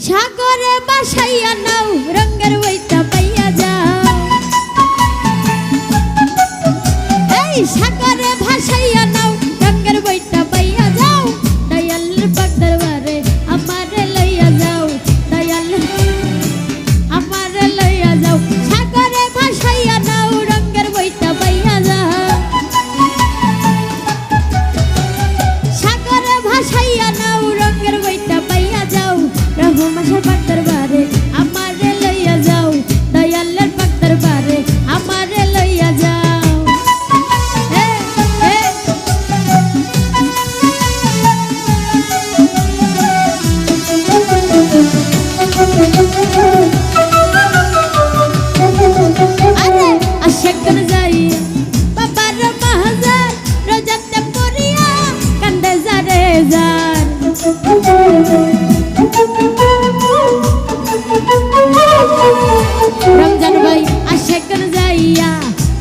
সাগরে বাসাইয়া নাও রঙের বইটা পাইয়া যাও। এই সাগরে ভাসাইয়া নাও রঙের বইটা পাইয়া যাও। দয়ালের পাক দরবারে আমারে লইয়া যাও। দয়াল আমারে লইয়া যাও। সাগরে ভাসাইয়া নাও রঙের বইটা পাইয়া যাও। সাগরে ভাসাইয়া নাও রঙের বইটা পাইয়া যাও। রহমানের পাক দরবারে আমারে লইয়া যাও। দয়ালের পাক দরবারে আমারে লইয়া যাও। আরে আশেকন যাইয়া বাবার মাহাজার রোজাতে পড়িয়া কান্দে যারে যার। রমজান ভাই আশেকন যাইয়া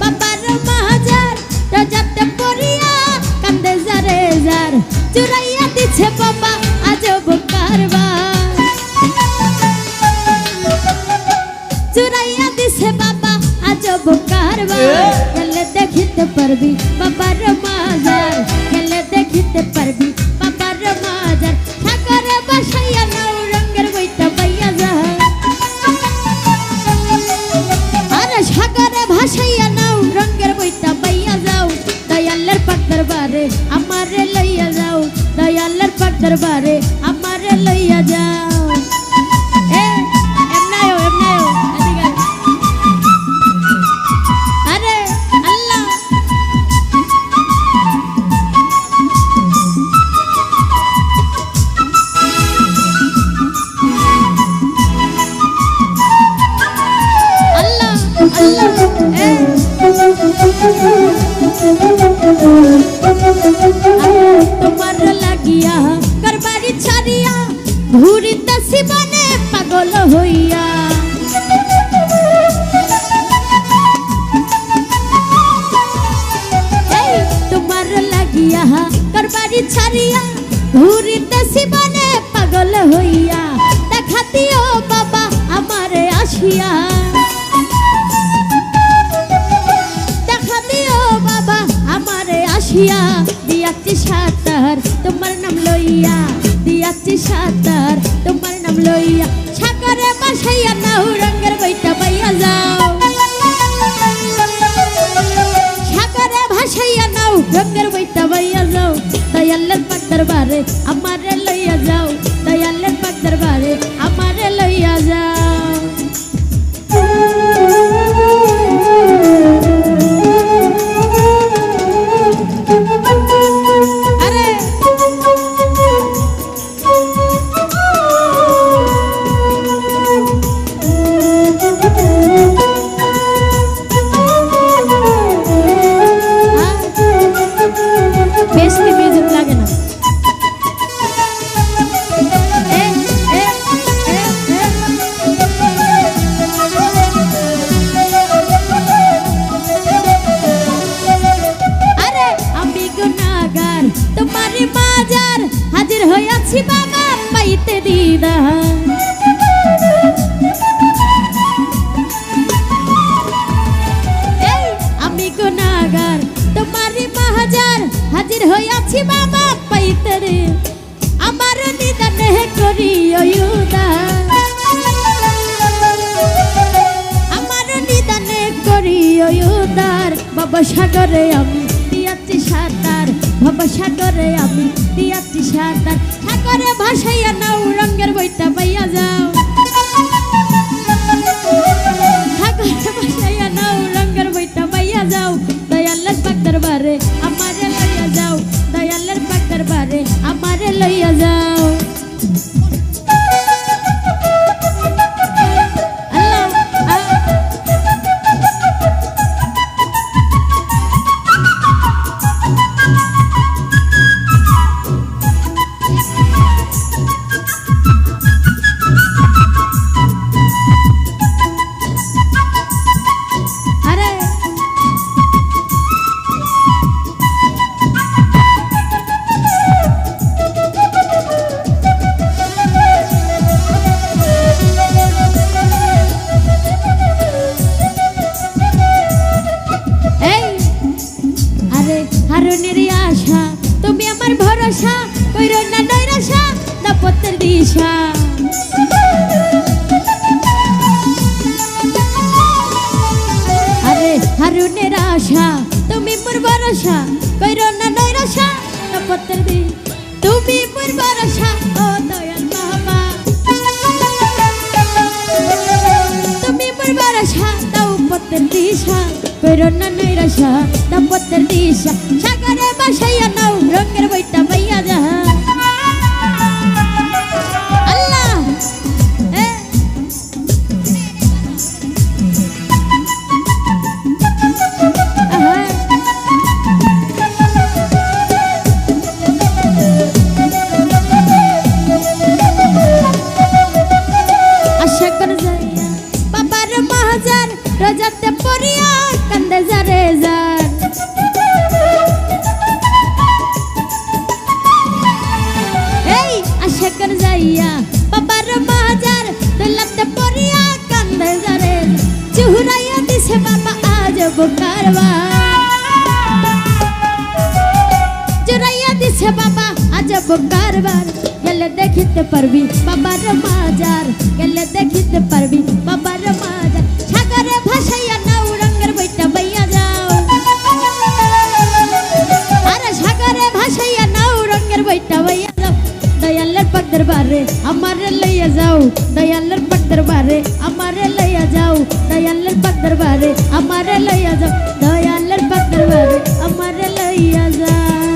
বাবার মাহাজার রোজাতে পড়িয়া কান্দে যারে যার। চুরাইয়া দিছে বাবা আজব কারবার। চুরাইয়া দিছে বাবা আজব কারবার। গেলে দেখিতে পারবি বাবার মাজার। গেলে দেখিতে পারবি বাবার মাজার। সাগরে বাসাইয়া নাও রঙের বইটা পাইয়া যাও। আরে সাগরে ভাসাইয়া নাও রঙের বইটা পাইয়া যাও। দয়ালের পাক দরবারে আমারে লইয়া যাও। দয়ালের পাক দরবারে আমারে লইয়া যাও। আরে আল্লাহ আল্লাহ আল্লাহ তোমার লাগিয়া করবারি ছাড়িয়া ঘুরিতেছি বনে পাগল হইয়া। তোমার লাগিয়া করবারি ছাড়িয়া ঘুরিতেছি বনে পাগল হইয়া। দেখা দিও বাবা আমারে আসিয়া। দেখা দিও বাবা আমারে আসিয়া। দিয়াচ্ছি সাতার তোমার নাম লইয়া। দিয়াচ্ছি সাতার তোমার নাম লইয়া। সাগরে বাসাইয়া নাও রঙের বইটা পাইয়া যাও। সাগরে ভাসাইয়া নাও রঙের বইটা পাইয়া যাও। দয়ালের পাক দরবারে আমারে লইয়া যাও। দয়ালের পাক দরবারে আমারে লইয়া যাও। আরে বেশি মিউজিক লাগে না। আরে আমি গুনাহগার তোমারই মাজার হাজির হইয়াছি বাবা পাইতে দিদার। আমি গুনাহগার তোমারই মাজার হাজির হইয়াছি বাবা পাইতে রে। আমার নিদানে করিও উদার। আমার নিদানে করিও উদার। বাবা সাগরে আমি দিয়াচ্ছি সাঁতার। বাবা সাগরে আমি দিয়াচ্ছি সাঁতার। সাগরে ভাসাইয়া নাও রঙের বইটা পাইয়া যাও। সাগরে ভাসাইয়া নাও রঙের বইটা পাইয়া যাও। দয়ালের পাক দরবারে আমারে লইয়া যাও। দয়ালের পাক দরবারে আমারে লইয়া যাও। দাম্পত্যের দিশা কইরো না নৈরাশা দাম্পত্যের দিশা সাগরে ভাসাইয়া নাও রঙের বইটা পাইয়া যাহা আল্লাহ আশা করে যাইয়া বাবার মাহাজার রোজাতে পড়িয়া কান্দে যারে যার এই আশা করে যাইয়া বাবার মাহাজার দোলাতে পড়িয়া কান্দে যারে চুহুরাইয়া দিছে বাবা আজ কারবার চুরাইয়া দিছে বাবা আজ কারবার গেলে দেখিতে পারবি বাবার মাজার গেলে দেখিতে পারবি বাবার মাজার সাগরে ভাসাইয়া নাও রঙের বইটা বইয়া যাও আরে সাগরে ভাসাইয়া নাও রঙের বইটা বইয়া যাও দয়ালের পাক দরবারে আমারে লইয়া যাও দয়ালের পাক দরবারে আমারে লইয়া যাও দয়ালের পাক দরবারে আমারে লইয়া যাও দয়ালের পাক দরবারে আমারে লইয়া যাও